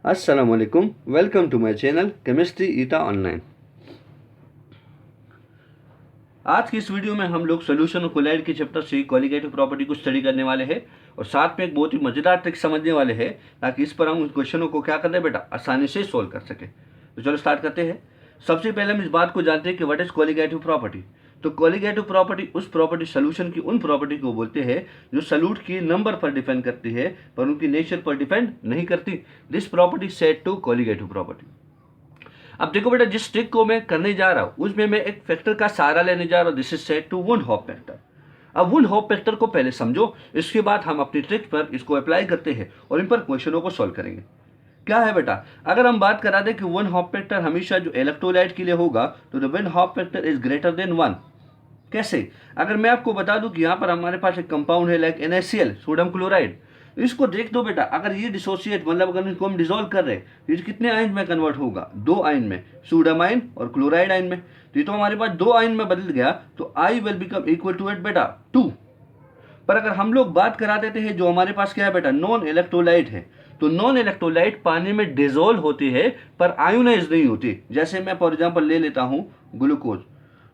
अस्सलामुअलैकुम, welcome to my channel chemistry eta online. आज की इस वीडियो में हम लोग सोल्यूशन और कोलाइड के चैप्टर से कॉलिगेटिव प्रॉपर्टी को स्टडी करने वाले हैं और साथ में एक बहुत ही मजेदार ट्रिक समझने वाले हैं ताकि इस पर हम उस क्वेश्चनों को क्या कर दे बेटा आसानी से सोल्व कर सके। तो चलो स्टार्ट करते हैं। सबसे पहले हम इस बात को जानते हैं कि व्हाट इज कॉलिगेटिव प्रॉपर्टी। तो कॉलिगेटिव प्रॉपर्टी उस प्रॉपर्टी सोल्यूशन की उन प्रॉपर्टी को बोलते हैं जो सॉल्यूट की नंबर पर डिपेंड करती है पर उनकी नेचर पर डिपेंड नहीं करती। This property said to colligative property. अब देखो बेटा, जिस ट्रिक को मैं करने जा रहा हूं उसमें मैं एक फैक्टर का सहारा लेने जा रहा हूं। This is set to van't Hoff factor. अब वुंड हॉप फैक्टर को पहले समझो, इसके बाद हम अपनी ट्रिक पर इसको अप्लाई करते हैं और इन पर क्वेश्चनों को सॉल्व करेंगे। क्या है बेटा, अगर हम बात करा दें कि वन हॉप फैक्टर हमेशा जो इलेक्ट्रोलाइट के लिए होगा तो the one hop factor is greater than 1। कैसे? अगर मैं आपको बता दूं कि यहाँ पर हमारे पास एक कंपाउंड है लाइक NaCl, सोडियम क्लोराइड। इसको देख दो बेटा, अगर ये डिसोसिएट मतलब अगर इनको हम डिसॉल्व कर रहे हैं तो ये कितने आयन में कन्वर्ट होगा? 2 आयन में, सोडियम आयन और क्लोराइड आयन में। तो ये तो हमारे पास 2 आयन में बदल गया तो I will become equal to it बेटा 2। पर अगर हम लोग बात करा देते हैं जो हमारे पास क्या है बेटा, नॉन इलेक्ट्रोलाइट है, तो नॉन इलेक्ट्रोलाइट पानी में डिसॉल्व होती है पर आयोनाइज नहीं होती। जैसे मैं फॉर एग्जांपल ले लेता हूं ग्लूकोज,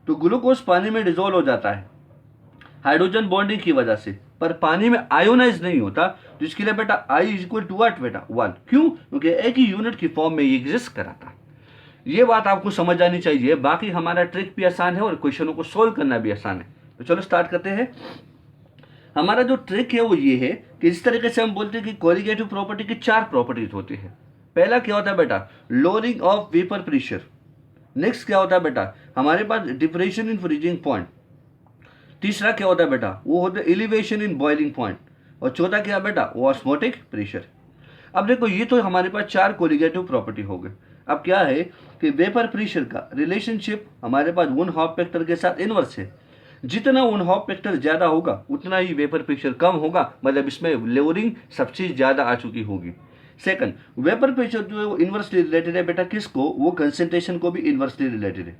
तो ग्लूकोज पानी में डिसॉल्व हो जाता है हाइड्रोजन बॉन्डिंग की वजह से, पर पानी में आयोनाइज नहीं होता। तो इसके लिए बेटा I is equal to what बेटा 1। क्यों? क्योंकि एक ही यूनिट की फॉर्म में ये एग्जिस्ट कराता है। ये बात आपको समझ आनी चाहिए। बाकी हमारा ट्रिक भी आसान है और क्वेश्चनों को सोल्व करना भी आसान है। तो चलो स्टार्ट करते हैं। हमारा जो ट्रिक है वो ये है कि इस तरीके से हम बोलते हैं कि कॉलिगेटिव प्रॉपर्टी की 4 प्रॉपर्टीज होती है। पहला क्या होता है बेटा, lowering of vapour pressure. Next क्या होता है बेटा, हमारे पास डिप्रेशन इन फ्रीजिंग पॉइंट। तीसरा क्या होता है बेटा, वो होता है एलिवेशन इन बॉइलिंग पॉइंट। और चौथा क्या है बेटा, वो ऑस्मोटिक प्रेशर। अब देखो, ये तो हमारे पास 4 कोलिगेटिव प्रॉपर्टी हो गए। अब क्या है कि वेपर प्रेशर का रिलेशनशिप हमारे पास वन हॉप फैक्टर के साथ इनवर्स है। जितना वन हॉप फैक्टर ज्यादा होगा उतना ही वेपर प्रेशर कम होगा, मतलब इसमें लोअरिंग सबसे ज्यादा आ चुकी होगी। सेकंड, वेपर प्रेशर जो है वो इनवर्सली रिलेटेड है बेटा किसको, वो कंसेंट्रेशन को भी इनवर्सली रिलेटेड है।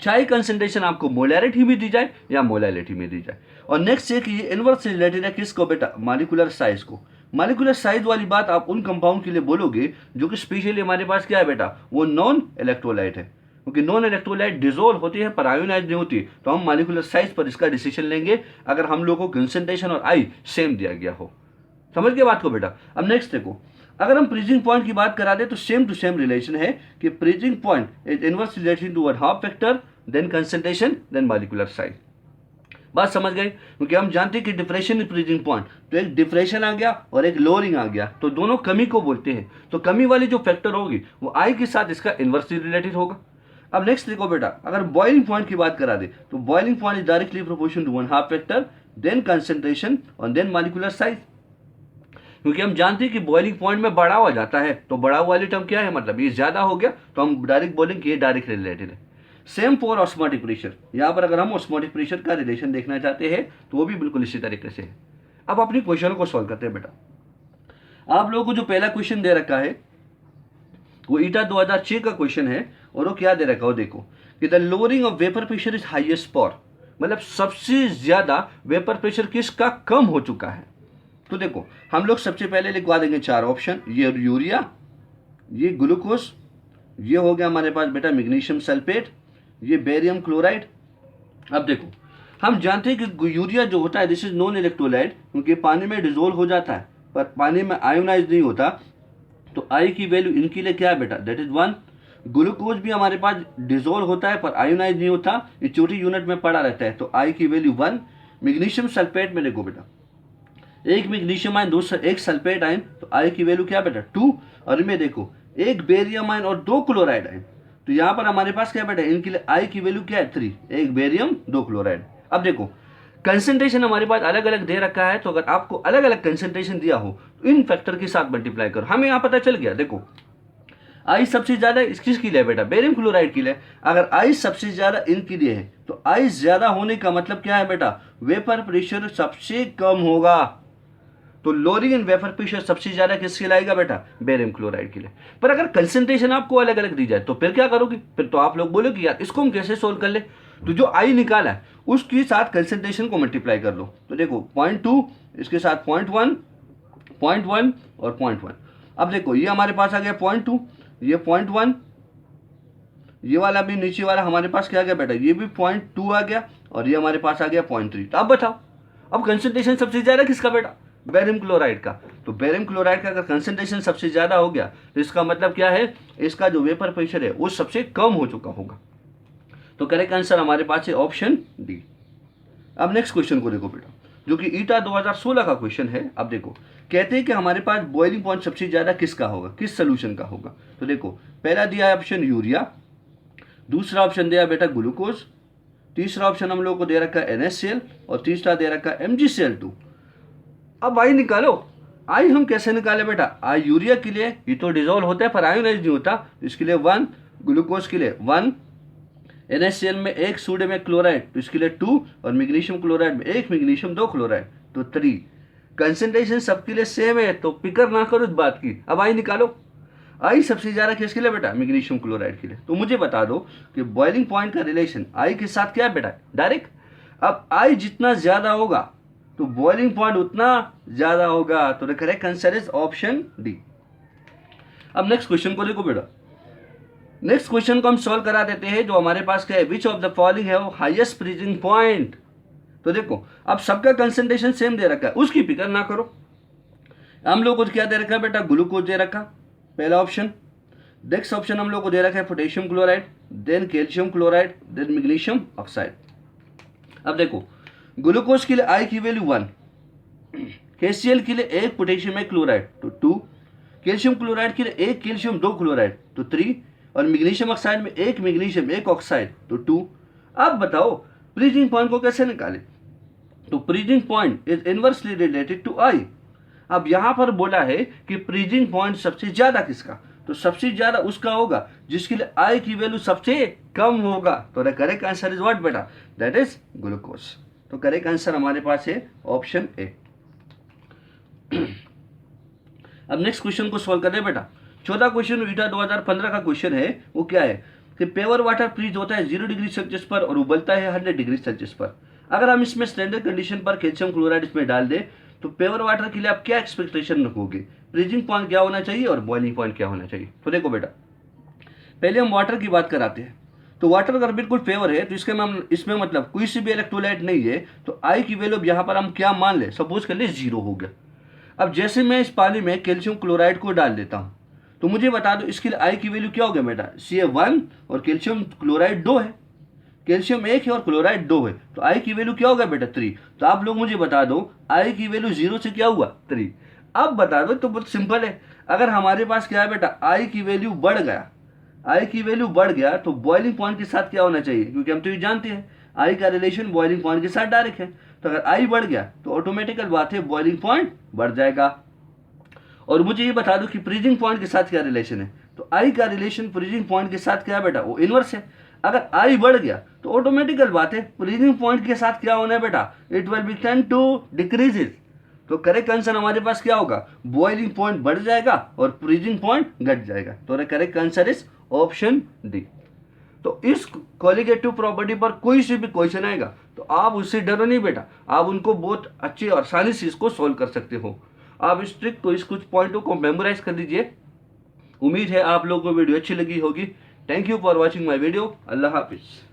चाहे कंसेंट्रेशन आपको मोलैरिटी में दी जाए या मोलैलिटी में दी जाए। और नेक्स्ट है कि ये इनवर्स से रिलेटेड है किसको बेटा, मॉलिक्यूलर साइज को। मॉलिक्यूलर साइज वाली बात आप उन कंपाउंड के लिए बोलोगे जो कि स्पेशली हमारे पास क्या है बेटा, वो नॉन इलेक्ट्रोलाइट है। क्योंकि नॉन इलेक्ट्रोलाइट डिसॉल्व होती है पर आयोनाइज नहीं होती, तो हम मॉलिक्यूलर साइज पर इसका डिसीजन लेंगे अगर हम लोगों को कंसेंट्रेशन और I सेम दिया गया हो। समझ गए बात को बेटा? अब नेक्स्ट देखो, अगर हम फ्रीजिंग पॉइंट की बात करा दे तो सेम टू सेम रिलेशन है कि freezing point is inverse relation to van't Hoff factor, then concentration, then molecular size. बात समझ गए? क्योंकि हम जानते हैं कि डिप्रेशन इज फ्रीजिंग पॉइंट, तो एक डिप्रेशन आ गया और एक लोअरिंग आ गया, तो दोनों कमी को बोलते हैं। तो कमी वाली जो फैक्टर होगी वो I के साथ इसका इनवर्सली रिलेटेड होगा। अब नेक्स्ट देखो बेटा, अगर बॉइलिंग पॉइंट की बात करा दे तो boiling point is directly proportional to van't Hoff factor, then concentration और देन मॉलिक्यूलर साइज। क्योंकि हम जानते हैं कि बॉइलिंग पॉइंट में बढ़ा हुआ जाता है, तो बढ़ा हुआ वाली टर्म क्या है, मतलब ये ज्यादा हो गया तो हम डायरेक्ट बोलेंगे कि ये डायरेक्ट रिलेटेड है। Same for osmotic pressure. यहाँ पर अगर हम ऑस्मोटिक प्रेशर का रिलेशन देखना चाहते हैं तो वो भी बिल्कुल इसी तरीके से है। अब अपनी क्वेश्चन को सॉल्व करते हैं बेटा। आप लोगों को जो पहला क्वेश्चन दे रखा है वो ईटा 2006 का क्वेश्चन है और वो क्या दे रखा हो, देखो कि the lowering of vapour pressure is highest for, मतलब सबसे ज्यादा वेपर प्रेशर किसका कम हो चुका है। तो देखो, हम लोग सबसे पहले लिखवा देंगे 4 ऑप्शन। ये यूरिया, ये ग्लूकोज, ये हो गया हमारे पास बेटा मैग्नीशियम सल्फेट, ये बेरियम क्लोराइड। अब देखो, हम जानते हैं कि यूरिया जो होता है दिस इज नॉन इलेक्ट्रोलाइट, क्योंकि पानी में डिसॉल्व हो जाता है पर पानी में आयोनाइज नहीं होता, तो I की वैल्यू इनके लिए क्या है बेटा, दैट इज 1। ग्लूकोज भी हमारे पास डिसॉल्व होता है पर आयोनाइज नहीं होता, ये छोटी यूनिट में पड़ा रहता है, तो I की वैल्यू 1। मैग्नीशियम सल्फेट में देखो बेटा, एक मैग्नीशियम आयन, एक सल्फेट आयन, तो I की वैल्यू क्या बेटा 2। और इनमें देखो एक बेरियम आयन और 2 क्लोराइड आयन, तो यहाँ पर हमारे पास क्या बेटा, इनके लिए I की वैल्यू क्या है 3, एक बेरियम 2 क्लोराइड। अब देखो, कंसेंट्रेशन हमारे पास अलग अलग दे रखा है, तो अगर आपको अलग अलग कंसेंट्रेशन दिया हो तो इन फैक्टर के साथ मल्टीप्लाई करो। हमें यहाँ पता चल गया, देखो I सबसे ज्यादा किसके लिए बेटा, बेरियम क्लोराइड के लिए। अगर I सबसे ज्यादा इनके लिए है तो I ज्यादा होने का मतलब क्या है बेटा, वेपर प्रेशर सबसे कम होगा। तो लोअरिंग इन वेपर प्रेशर सबसे ज्यादा किसके लाएगा बेटा, बेरियम क्लोराइड के लिए। पर अगर कंसेंट्रेशन आपको अलग अलग दी जाए तो फिर क्या करोगे, फिर तो आप लोग बोलोगे यार इसको हम कैसे सोल्व कर ले। तो जो I निकाला है उसके साथ कंसेंट्रेशन को मल्टीप्लाई कर लो। तो देखो 0.2 इसके साथ 0.1, 0.1 और 0.1। अब देखो ये हमारे पास आ गया 0.2, ये 0.1, ये वाला भी नीचे वाला हमारे पास क्या आ गया बेटा, ये भी 0.2 आ गया, और ये हमारे पास आ गया 0.3। तो अब बताओ अब कंसंट्रेशन सबसे ज़्यादा किसका बेटा, बेरियम क्लोराइड का। तो बेरियम क्लोराइड का अगर कंसंट्रेशन सबसे ज़्यादा हो गया तो इसका मतलब क्या है, इसका जो वेपर प्रेशर है वो सबसे कम हो चुका होगा। तो करेक्ट आंसर हमारे पास है ऑप्शन डी। अब नेक्स्ट क्वेश्चन को देखो बेटा, जो कि ईटा 2016 का क्वेश्चन है। अब देखो कहते हैं कि हमारे पास बॉइलिंग पॉइंट सबसे ज़्यादा किसका होगा, किस सोल्यूशन का होगा। तो देखो पहला दिया है ऑप्शन यूरिया, दूसरा ऑप्शन दिया बेटा ग्लूकोज, तीसरा ऑप्शन हम लोग को दे रखा है NaCl, और तीसरा दे रखा है MgCl2। अब आई निकालो, आई हम कैसे निकाले बेटा, आई यूरिया के लिए ये तो डिजोल्व होता है पर आयोनाइज नहीं होता, इसके लिए 1, ग्लूकोज के लिए 1, NaCl में 1 सोडियम में क्लोराइड तो इसके लिए 2, और मैग्नीशियम क्लोराइड में 1 मैग्नीशियम 2 क्लोराइड तो 3। कंसंट्रेशन सबके लिए सेम है तो फिक्र ना करो इस बात की। अब आई निकालो, आई सबसे ज़्यादा किसके लिए बेटा, मैग्नीशियम क्लोराइड के लिए। तो मुझे बता दो कि बॉइलिंग पॉइंट का रिलेशन आई के साथ क्या है बेटा, डायरेक्ट। अब आई जितना ज़्यादा होगा तो बॉइलिंग पॉइंट उतना ज़्यादा होगा। तो the correct answer is option D. अब नेक्स्ट क्वेश्चन को देखो बेटा, नेक्स्ट क्वेश्चन को हम सॉल्व करा देते हैं। जो हमारे पास क्या है, विच ऑफ द फॉलोइंग है हाईएस्ट फ्रीजिंग पॉइंट। तो देखो अब सबका कंसंट्रेशन सेम दे रखा है, उसकी फिक्र ना करो। हम लोग को क्या दे रखा है बेटा, ग्लूकोज दे रखा पहला ऑप्शन। नेक्स्ट ऑप्शन हम लोग को दे रखा है potassium chloride, then calcium chloride, then magnesium oxide. अब देखो ग्लूकोज के लिए आई की वैल्यू 1, KCl के लिए 1 पोटेशियम 1 क्लोराइड तो 2, कैल्शियम क्लोराइड के लिए 1 कैल्शियम 2 क्लोराइड तो 3, और मैग्नीशियम ऑक्साइड में 1 मैग्नीशियम 1 ऑक्साइड तो 2। अब बताओ फ्रीजिंग पॉइंट को कैसे निकालें। तो freezing point is inversely related to i. अब यहां पर बोला है कि फ्रीजिंग पॉइंट सबसे ज्यादा किसका, तो सबसे ज्यादा उसका होगा जिसके लिए आई की वैल्यू सबसे कम होगा। तो the correct answer is what बेटा, दैट इज ग्लूकोज। तो करेक्ट आंसर हमारे पास है ऑप्शन ए। अब नेक्स्ट क्वेश्चन को सॉल्व करें बेटा। 14 क्वेश्चन ईटा 2015 का क्वेश्चन है। वो क्या है कि प्योर वाटर फ्रीज होता है 0 डिग्री सेल्सियस पर और उबलता है 100 डिग्री सेल्सियस पर। अगर हम इसमें स्टैंडर्ड कंडीशन पर कैल्शियम क्लोराइड इसमें डाल दें तो प्योर वाटर के लिए आप क्या एक्सपेक्टेशन रखोगे, फ्रीजिंग पॉइंट क्या होना चाहिए और बॉइलिंग पॉइंट क्या होना चाहिए। तो देखो बेटा पहले हम वाटर की बात कराते हैं। तो वाटर अगर बिल्कुल प्योर है तो इसमें मतलब कोई सी भी इलेक्ट्रोलाइट नहीं है, तो आई की वैल्यू यहाँ पर हम क्या मान ले, सपोज कर ले 0 हो गया। अब जैसे मैं इस पानी में कैल्शियम क्लोराइड को डाल देता हूँ तो मुझे बता दो इसके लिए आई की वैल्यू क्या हो गया बेटा, Ca1 और कैल्शियम क्लोराइड 2 है, कैल्शियम 1 है और क्लोराइड 2 है, तो आई की वैल्यू क्या होगा बेटा 3। तो आप लोग मुझे बता दो आई की वैल्यू 0 से क्या हुआ 3। अब बता दो, तो बहुत सिंपल है। अगर हमारे पास क्या है बेटा आई की वैल्यू बढ़ गया, आई की वैल्यू बढ़ गया तो बॉइलिंग पॉइंट के साथ क्या होना चाहिए, क्योंकि हम तो ये जानते हैं आई का रिलेशन बॉइलिंग पॉइंट के साथ डायरेक्ट है। तो अगर आई बढ़ गया तो ऑटोमेटिकल बात है बॉइलिंग पॉइंट बढ़ जाएगा। और मुझे ये बता दो कि फ्रीजिंग पॉइंट के साथ क्या रिलेशन है। तो आई का रिलेशन फ्रीजिंग पॉइंट के साथ क्या है बेटा, वो इनवर्स है। अगर आई बढ़ गया तो ऑटोमेटिकल बात है फ्रीजिंग पॉइंट के साथ क्या होना है बेटा, it will be tend to decreases. तो करेक्ट आंसर हमारे पास क्या होगा, बॉइलिंग पॉइंट बढ़ जाएगा और फ्रीजिंग पॉइंट घट जाएगा। तो correct answer is option D. तो इस कॉलिगेटिव प्रॉपर्टी पर कोई से भी क्वेश्चन आएगा तो आप उससे डरो नहीं बेटा, आप उनको बहुत अच्छे और आसानी से इसको सॉल्व कर सकते हो। आप इस ट्रिक को, इस कुछ पॉइंटों को मेमोराइज कर लीजिए। उम्मीद है आप लोगों को वीडियो अच्छी लगी होगी। Thank you for watching my video. अल्लाह हाफिज़।